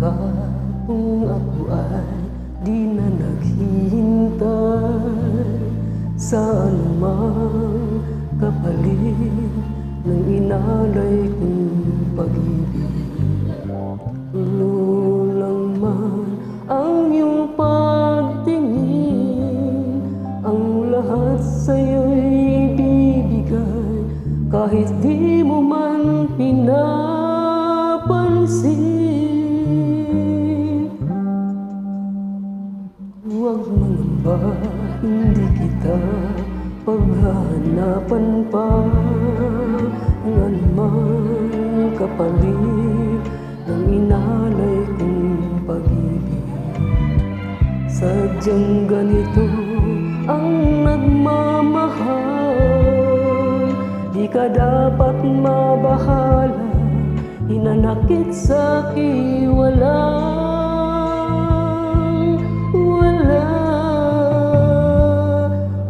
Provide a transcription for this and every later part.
pagkat kung ako ay di na naghihintay sa anumang kapalit ng inalay kong pag-ibig. Lulang man ang iyong pagtingin, ang lahat sa'yo'y ibibigay kahit di mo man pinapansin. Huwag mangamba, hindi kita paghahanapan pa ang anumang kapalit ng inalay kong pag-ibig. Sadyang ganito ang nagmamahal, di ka dapat mabahala, hinanakit sa'ki walang wala.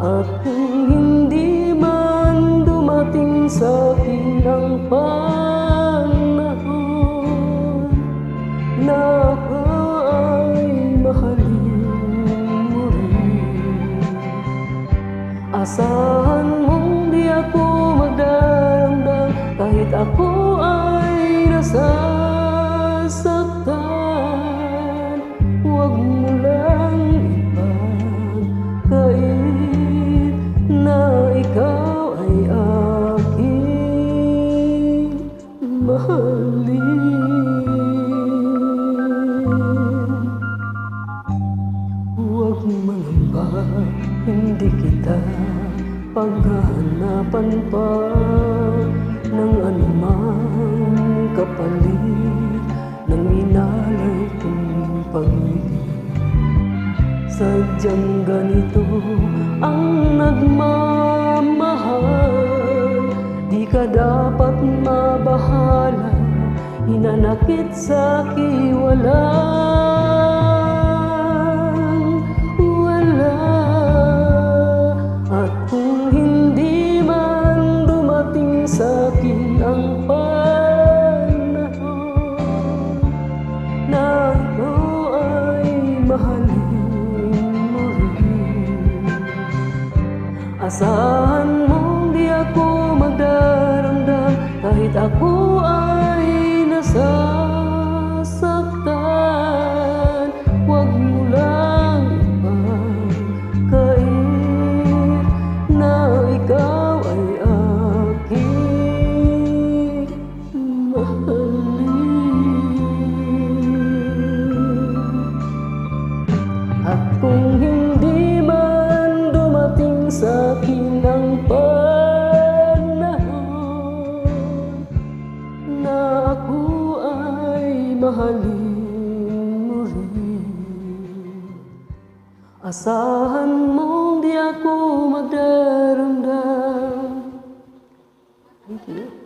At kung hindi man dumating sa'kin ang panahon na ako ay mahalin mo rin, asahan mong di ako magdaramdam kahit ako ay nasasaktan. Huwag mo lang ipagkait na ikaw ay aking mahalin. Huwag mangamba, hindi kita paghahanapan pa ng anumang kapalit ng inalay kong pag-ibig. Sadyang ganito ang nagmamahal, di ka dapat mabahala, hinanakit sa'ki walang wala. At kung hindi man dumating sa'kin ang panahon na ikaw ay mahalin mo rin, asahan mong di ako magdaramdam kahit ako ay nasasaktan. Huwag mo lang ipagkait na ikaw ay aking mahalin. At kung hindi man dumating sa'kin ang panahon na ako ay mahalin mo rin, asahan mong di ako magdaramdam. Thank you.